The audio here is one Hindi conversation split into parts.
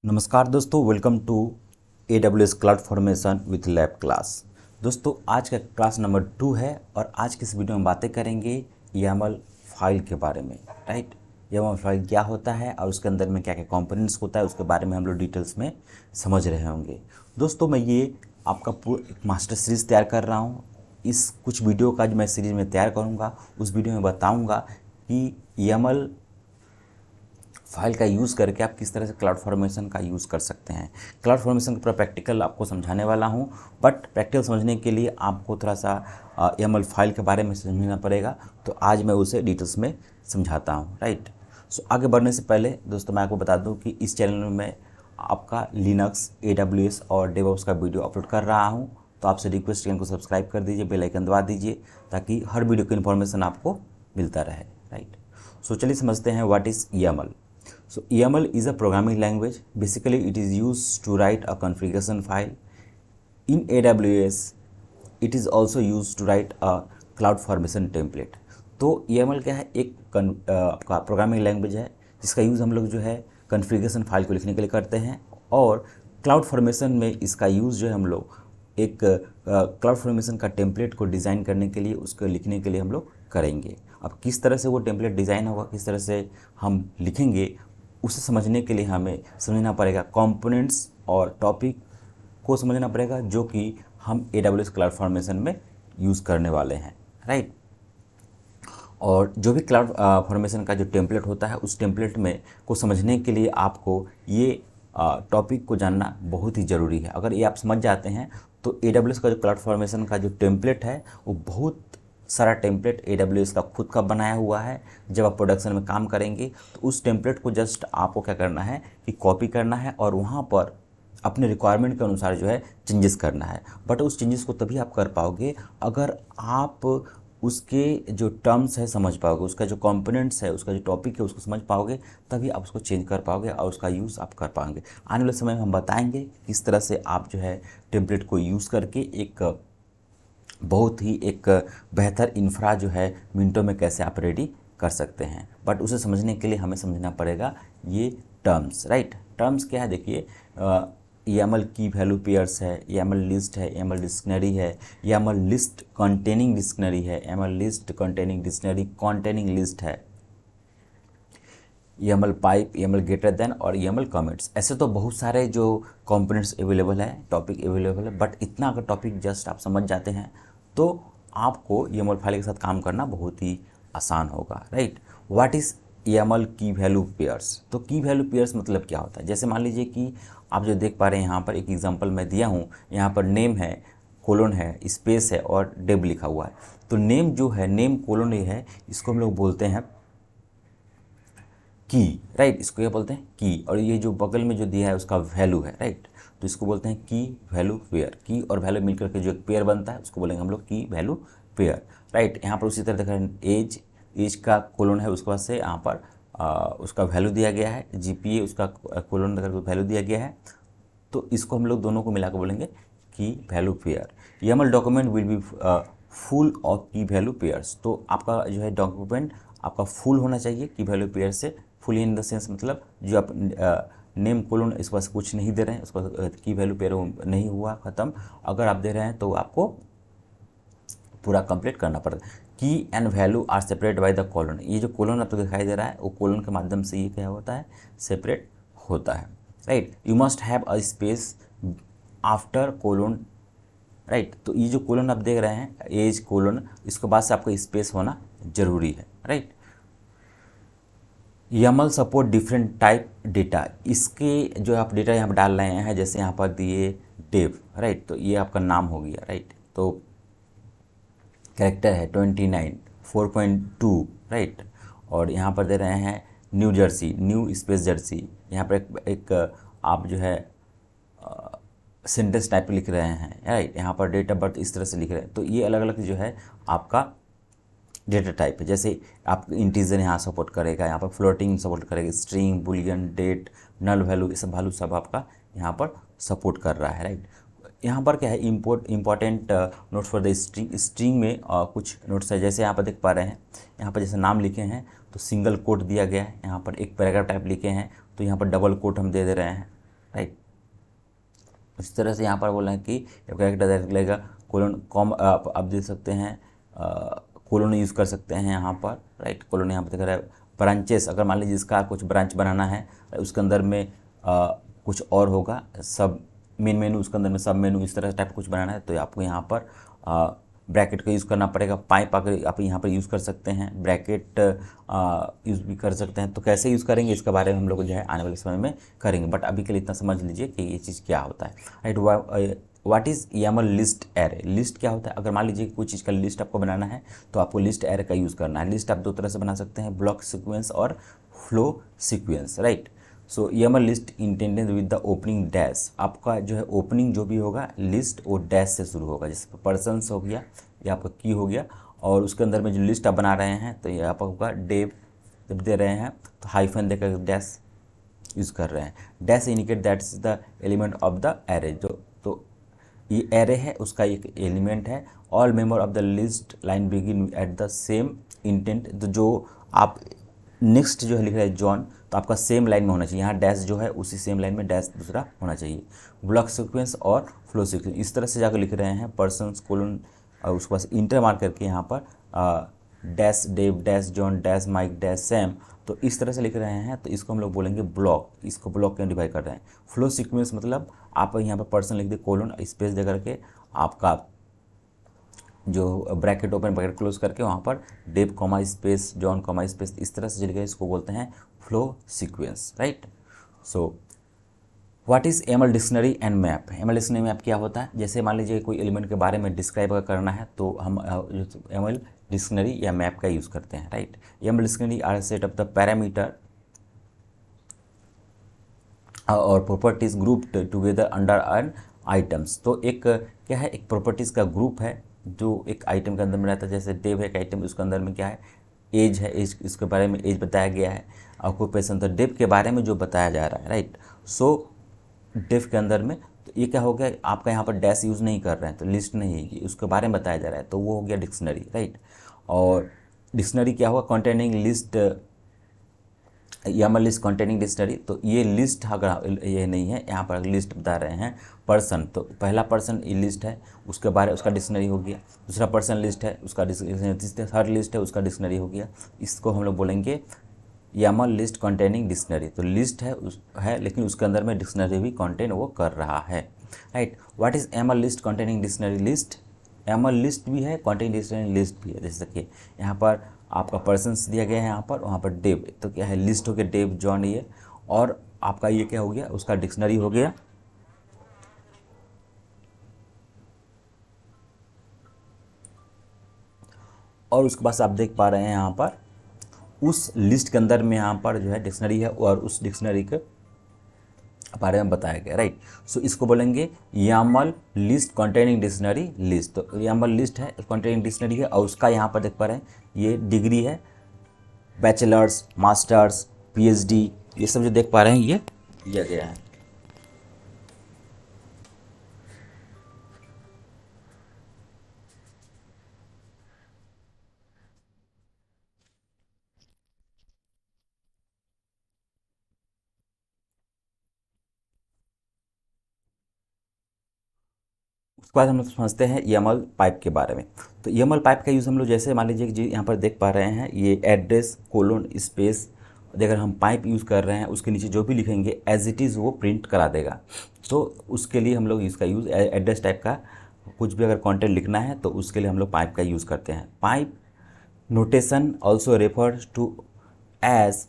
नमस्कार दोस्तों, welcome to AWS cloud formation with lab class. दोस्तों आज का क्लास नंबर 2 है और आज की इस वीडियो में बातें करेंगे YAML फाइल के बारे में। राइट, YAML फाइल क्या होता है और उसके अंदर में क्या क्या कंपोनेंट्स होता है उसके बारे में हम लोग डिटेल्स में समझ रहे होंगे। दोस्तों मैं ये आपका पूरा एक मास्टर सीरीज़ तैयार कर रहा हूँ। इस कुछ वीडियो का जो मैं सीरीज़ में तैयार करूँगा उस वीडियो में बताऊँगा कि YAML फाइल का यूज़ करके आप किस तरह से क्लाउड फॉर्मेशन का यूज़ कर सकते हैं। क्लाउड फॉर्मेशन का पूरा प्रैक्टिकल आपको समझाने वाला हूँ, बट प्रैक्टिकल समझने के लिए आपको थोड़ा सा YAML फाइल के बारे में समझना पड़ेगा। तो आज मैं उसे डिटेल्स में समझाता हूँ। राइट, सो आगे बढ़ने से पहले दोस्तों मैं आपको बता दूँ कि इस चैनल में मैं आपका लिनक्स, AWS और डेवऑप्स का वीडियो अपलोड कर रहा हूँ। तो आपसे रिक्वेस्ट चैनल को सब्सक्राइब कर दीजिए, बेल आइकन दबा दीजिए ताकि हर वीडियो की इन्फॉर्मेशन आपको मिलता रहे। राइट, सो चलिए समझते हैं what is YAML। So YAML is a programming language. Basically, it is used to write a configuration file. In AWS, it is also used to write a cloud formation template. तो YAML क्या है? एक आपका प्रोग्रामिंग लैंग्वेज है जिसका यूज़ हम लोग जो है कॉन्फ़िगरेशन फाइल को लिखने के लिए करते हैं, और क्लाउड फॉर्मेशन में इसका यूज़ जो है हम लोग एक क्लाउड फॉर्मेशन का टेम्पलेट को डिज़ाइन करने के लिए, उसको लिखने के लिए हम लोग करेंगे। अब किस तरह से वो टेम्पलेट डिज़ाइन होगा, किस तरह से हम लिखेंगे, उसे समझने के लिए हमें समझना पड़ेगा कंपोनेंट्स और टॉपिक को समझना पड़ेगा जो कि हम AWS क्लाउड फॉर्मेशन में यूज़ करने वाले हैं। राइट, और जो भी क्लाउड फॉर्मेशन का जो टेम्पलेट होता है उस टेम्पलेट में को समझने के लिए आपको ये टॉपिक को जानना बहुत ही ज़रूरी है। अगर ये आप समझ जाते हैं तो AWS का जो क्लाउड फॉर्मेशन का जो टेम्पलेट है वो बहुत सारा टेम्पलेट AWS का खुद का बनाया हुआ है। जब आप प्रोडक्शन में काम करेंगे तो उस टेम्पलेट को जस्ट आपको क्या करना है कि कॉपी करना है और वहाँ पर अपने रिक्वायरमेंट के अनुसार जो है चेंजेस करना है। बट उस चेंजेस को तभी आप कर पाओगे अगर आप उसके जो टर्म्स है समझ पाओगे, उसका जो कंपोनेंट्स है, उसका जो टॉपिक है उसको समझ पाओगे, तभी आप उसको चेंज कर पाओगे और उसका यूज़ आप कर पाएंगे। आने वाले समय में हम बताएंगे किस तरह से आप जो है टेम्पलेट को यूज़ करके एक बहुत ही एक बेहतर इंफ्रा जो है मिनटों में कैसे आप रेडी कर सकते हैं। बट उसे समझने के लिए हमें समझना पड़ेगा ये टर्म्स। राइट, टर्म्स क्या है? देखिए, YAML की वैल्यू पेयर्स है, YAML लिस्ट है, YAML डिक्शनरी है, YAML लिस्ट कंटेनिंग डिक्शनरी है, YAML list containing dictionary containing list है, YAML pipe, YAML greater then और YAML कमिट्स। ऐसे तो बहुत सारे जो कंपोनेंट्स अवेलेबल है, टॉपिक अवेलेबल है, बट इतना अगर टॉपिक जस्ट आप समझ जाते हैं तो आपको YAML फाइल के साथ काम करना बहुत ही आसान होगा। राइट, व्हाट इज़ YAML की वैल्यू पेयर्स? तो की वैल्यू पेयर्स मतलब क्या होता है? जैसे मान लीजिए कि आप जो देख पा रहे हैं यहाँ पर एक एग्जांपल मैं दिया हूँ, यहाँ पर नेम है, कोलोन है, स्पेस है और डेब लिखा हुआ है। तो नेम जो है, नेम कोलोन ये है, इसको हम लोग बोलते हैं की। राइट, इसको क्या बोलते हैं? की। और ये जो बगल में जो दिया है उसका वैल्यू है। राइट, तो इसको बोलते हैं की वैल्यू पेयर। की और वैल्यू मिलकर के जो एक पेयर बनता है उसको बोलेंगे हम लोग की वैल्यू पेयर। राइट, यहाँ पर उसी तरह देखा एज, एज का कोलोन है, उसके बाद से यहाँ पर उसका वैल्यू दिया गया है, GPA उसका कोलोन देकर वैल्यू दिया गया है। तो इसको हम लोग दोनों को मिलाकर बोलेंगे की value pair. YAML document will be full of की वैल्यू पेयर्स। तो आपका जो है डॉक्यूमेंट आपका फुल होना चाहिए की वैल्यू पेयर से। फुल इन द सेंस मतलब जो आप नेम कोलोन इस पास कुछ नहीं दे रहे हैं, उसका की वैल्यू पेयर नहीं हुआ ख़त्म। अगर आप दे रहे हैं तो आपको पूरा कंप्लीट करना पड़ता है। Key and value are separate by the colon. ये जो कॉलन आपको दिखाई दे रहा है वो कॉलन के माध्यम से ये क्या होता है? सेपरेट होता है। Right, you must have a space after colon. Right, तो ये जो कोलन आप देख रहे हैं एज कोलन, इसके बाद से आपका स्पेस होना जरूरी है। Right, YAML support different type data. इसके जो आप डेटा यहाँ पर डाल रहे हैं, जैसे यहाँ पर दिए डेव। राइट, तो ये आपका नाम हो गया। राइट, तो कैरेक्टर है 29 4.2। राइट, और यहाँ पर दे रहे हैं new Jersey, new space Jersey. यहाँ पर एक आप जो है सेंटेंस टाइप लिख रहे हैं। राइट, यहाँ पर डेट ऑफ बर्थ इस तरह से लिख रहे हैं। तो ये अलग अलग जो है आपका डेटा टाइप है। जैसे आप इंटीजर यहाँ सपोर्ट करेगा, यहाँ पर फ्लोटिंग सपोर्ट करेगा, string, boolean, date, null value, ये सब वैल्यू सब आपका यहाँ पर सपोर्ट कर रहा है। राइट, यहाँ पर क्या है important note for the string. String में कुछ नोट्स है, जैसे यहाँ पर देख पा रहे हैं, यहाँ पर जैसे नाम लिखे हैं तो सिंगल कोट दिया गया है। यहाँ पर एक पैराग्राफ टाइप लिखे हैं तो यहाँ पर डबल कोट हम दे रहे हैं। राइट। इस तरह से यहाँ पर बोला है कि कैरेक्टर डायरेक्ट लगेगा कोलोन कॉम, आप देख सकते हैं कोलोन यूज़ कर सकते हैं यहाँ पर, राइट। कोलोन यहाँ पर दिख रहा है। ब्रांचेस, अगर मान लीजिए इसका कुछ ब्रांच बनाना है, उसके अंदर में कुछ और होगा, सब मेन मेनू, उसके अंदर में सब मेनू, इस तरह टाइप कुछ बनाना है तो आपको यहाँ पर ब्रैकेट का यूज़ करना पड़ेगा। पाइप अगर आप यहाँ पर यूज़ कर सकते हैं, ब्रैकेट यूज़ भी कर सकते हैं। तो कैसे यूज़ करेंगे इसके बारे में हम लोग जो है आने वाले समय में करेंगे, बट अभी के लिए इतना समझ लीजिए कि ये चीज़ क्या होता है, right. What is YAML list array? List क्या होता है? अगर मान लीजिए कोई चीज़ का लिस्ट आपको बनाना है तो आपको लिस्ट एरे का यूज़ करना है। लिस्ट आप दो तरह से बना सकते हैं, ब्लॉक सीक्वेंस और flow sequence, right. So YAML list intended with the opening dash. आपका जो है ओपनिंग जो भी होगा लिस्ट वो डैश से शुरू होगा, जैसे पर्सन्स हो गया या आपका की हो गया, और उसके अंदर में जो लिस्ट आप बना रहे हैं तो ये आपका होगा डेव। जब दे रहे हैं तो हाइफन देकर डैश यूज़ कर रहे हैं। Dash indicate that is the element of the array. जो तो ये एरे है उसका एक एलिमेंट है। All member of the list line begin at the same intent. तो जो आप नेक्स्ट जो है लिख रहे हैं जॉन, तो आपका सेम लाइन में होना चाहिए। यहाँ डैश जो है उसी सेम लाइन में डैश दूसरा होना चाहिए। ब्लॉक सीक्वेंस और फ्लो सीक्वेंस इस तरह से जाकर लिख रहे हैं, पर्सन्स कोलन और उसके बाद इंटर मार करके यहाँ पर dash Dave dash John dash Mike dash Sam, तो इस तरह से लिख रहे हैं। तो इसको हम लोग बोलेंगे ब्लॉक। इसको ब्लॉक क्यों डिवाइड कर रहे हैं? फ्लो सीक्वेंस मतलब आप यहाँ पर पर्सन लिख दे, कोलन स्पेस दे करके आपका जो ब्रैकेट ओपन ब्रैकेट क्लोज करके वहाँ पर Dave comma space John comma space, इस तरह से चलेगा। इसको बोलते हैं flow sequence, right. So what is YAML dictionary and map? YAML dictionary map क्या होता है? जैसे मान लीजिए कोई एलिमेंट के बारे में डिस्क्राइब अगर करना है तो हम YAML डिक्शनरी या मैप का यूज़ करते हैं, right. YAML dictionary are set of the parameter और properties group together under an items. तो एक क्या है, एक प्रॉपर्टीज़ का ग्रुप है जो एक आइटम के अंदर में रहता है। जैसे डेव है एक आइटम, उसके अंदर में क्या है, एज है, एज इसके बारे में एज बताया गया है। ऑक्यूपेशन तो डेव के बारे में जो बताया जा रहा है, राइट। सो डेव के अंदर में तो ये क्या हो गया, आपका यहाँ पर डैश यूज़ नहीं कर रहे हैं तो लिस्ट नहीं है, ये उसके बारे में बताया जा रहा है तो वो हो गया डिक्शनरी, राइट। और डिक्शनरी क्या होगा, containing list YAML list containing dictionary. तो ये लिस्ट अगर ये नहीं है, यहाँ पर लिस्ट बता रहे हैं पर्सन, तो पहला पर्सन ये लिस्ट है उसके बारे उसका डिक्शनरी हो गया। दूसरा पर्सन लिस्ट है उसका डिक्शनरी, थर्ड लिस्ट है उसका डिक्शनरी हो गया। इसको हम लोग बोलेंगे YAML लिस्ट कंटेनिंग डिक्शनरी। तो लिस्ट है लेकिन उसके अंदर में डिक्शनरी भी कंटेन वो कर रहा है, right. What is YAML list containing dictionary? List YAML list भी है, कंटेनिंग डिक्शनरी लिस्ट भी है। जैसे देखिए यहाँ पर आपका पर्सन्स दिया गया है, यहाँ पर वहाँ पर डेव, तो क्या है लिस्ट हो गया डेव जॉन ये, और आपका ये क्या हो गया उसका डिक्शनरी हो गया। और उसके बाद आप देख पा रहे हैं यहाँ पर उस लिस्ट के अंदर में यहाँ पर जो है डिक्शनरी है और उस डिक्शनरी के बारे में बताया गया, राइट। सो इसको बोलेंगे YAML list containing dictionary list. तो YAML लिस्ट है कंटेनिंग डिक्शनरी है और उसका यहाँ पर देख पा रहे हैं ये डिग्री है, बैचलर्स मास्टर्स PhD ये सब जो देख पा रहे हैं ये दिया गया है। उसके बाद हम लोग समझते हैं YAML पाइप के बारे में। तो YAML पाइप का यूज़ हम लोग जैसे मान लीजिए कि यहाँ पर देख पा रहे हैं ये एड्रेस कोलोन स्पेस, अगर हम पाइप यूज़ कर रहे हैं उसके नीचे जो भी लिखेंगे एज इट इज़ वो प्रिंट करा देगा। तो उसके लिए हम लोग इसका यूज़ एड्रेस टाइप का कुछ भी अगर कंटेंट लिखना है तो उसके लिए हम लोग पाइप का यूज़ करते हैं। Pipe notation also refers to as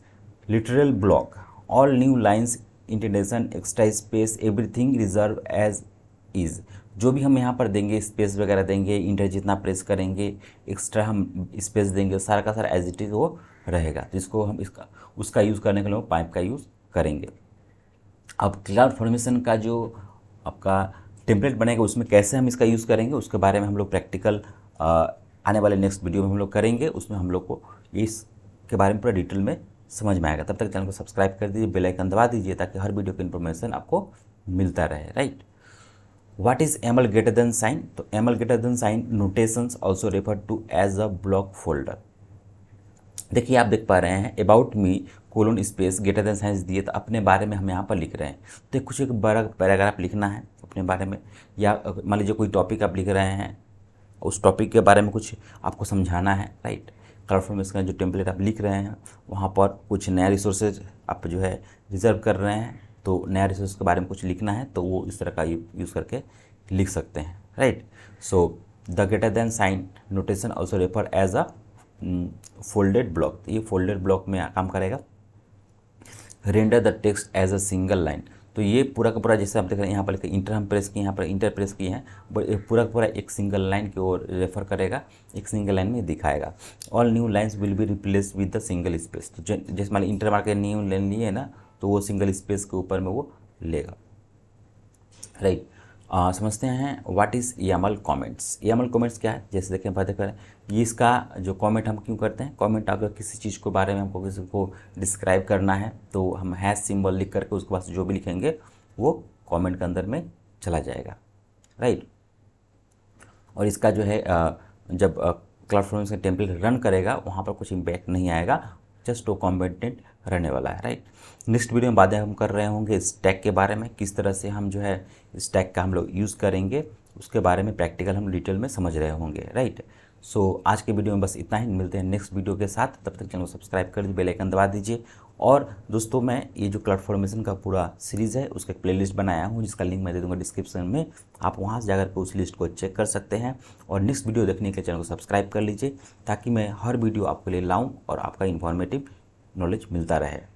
literal block. All new lines indentation extra space everything reserve as is. जो भी हम यहाँ पर देंगे स्पेस वगैरह देंगे, इंटर जितना प्रेस करेंगे एक्स्ट्रा हम स्पेस देंगे, सारा का सारा एज इट इज़ वो रहेगा। तो इसको हम इसका उसका यूज़ करने के लिए पाइप का यूज़ करेंगे। अब क्लाउड फॉर्मेशन का जो आपका टेम्पलेट बनेगा उसमें कैसे हम इसका यूज़ करेंगे उसके बारे में हम लोग प्रैक्टिकल आने वाले नेक्स्ट वीडियो में हम लोग करेंगे। उसमें हम लोग को इसके बारे में पूरा डिटेल में समझ में आएगा। तब तक चैनल को सब्सक्राइब कर दीजिए, बेल आइकन दबा दीजिए ताकि हर वीडियो की इन्फॉर्मेशन आपको मिलता रहे, right. What is YAML greater than sign? तो YAML greater than sign notations also refer to as a block folder. देखिए आप देख पा रहे हैं about me colon space greater than signs दिए, तो अपने बारे में हम यहाँ पर लिख रहे हैं। तो कुछ एक बड़ा पैराग्राफ लिखना है अपने बारे में, या मान लीजिए कोई टॉपिक आप लिख रहे हैं, उस टॉपिक के बारे में कुछ आपको समझाना है, राइट। क्लाउड फॉर्मेशन का जो टेम्पलेट आप लिख रहे हैं वहाँ पर कुछ नया रिसोर्सेज आप जो है रिजर्व कर रहे हैं, तो नया रिसोर्स के बारे में कुछ लिखना है तो वो इस तरह का यूज़ करके लिख सकते हैं, right. So the greater than sign notation also refer as a folded block, तो ये फोल्डेड ब्लॉक में काम करेगा। Render the text as a single line, तो ये पूरा का पूरा जैसे आप देख रहे हैं यहाँ पर इंटर हम प्रेस किए, यहाँ पर इंटर प्रेस किए हैं, पूरा का पूरा एक सिंगल लाइन की ओर रेफर करेगा, एक सिंगल लाइन में दिखाएगा। All new lines will be replace with the single space, तो जैसे मान ली इंटर मार के न्यू लाइन लिए ना, तो वो सिंगल स्पेस के ऊपर में वो लेगा, राइट। समझते हैं what is YAML comments. YAML comments क्या है, जैसे देखें बात करें, ये इसका जो कमेंट हम क्यों करते हैं, कमेंट अगर किसी चीज़ के बारे में हमको किसी को डिस्क्राइब करना है तो हम हैश सिंबल लिख करके उसके बाद जो भी लिखेंगे वो कमेंट के अंदर में चला जाएगा, राइट। और इसका जो है जब क्लाउड फॉर्मेशन का टेम्पलेट रन करेगा वहाँ पर कुछ इम्पैक्ट नहीं आएगा, जस्ट वो कॉम्पिटेंट रहने वाला है, राइट। नेक्स्ट वीडियो में बातें हम कर रहे होंगे स्टैक के बारे में, किस तरह से हम जो है स्टैक का हम लोग यूज़ करेंगे, उसके बारे में प्रैक्टिकल हम डिटेल में समझ रहे होंगे, राइट। सो आज के वीडियो में बस इतना ही, मिलते हैं नेक्स्ट वीडियो के साथ, तब तक चैनल को सब्सक्राइब कर दीजिए, बेल आइकन दबा दीजिए। और दोस्तों मैं ये जो क्लाउड फॉर्मेशन का पूरा सीरीज़ है उसका एक प्लेलिस्ट बनाया हूँ जिसका लिंक मैं दे दूँगा डिस्क्रिप्शन में, आप वहाँ से जाकर के उस लिस्ट को चेक कर सकते हैं। और नेक्स्ट वीडियो देखने के लिए चैनल को सब्सक्राइब कर लीजिए ताकि मैं हर वीडियो आपके लिए लाऊँ और आपका इन्फॉर्मेटिव नॉलेज मिलता रहे।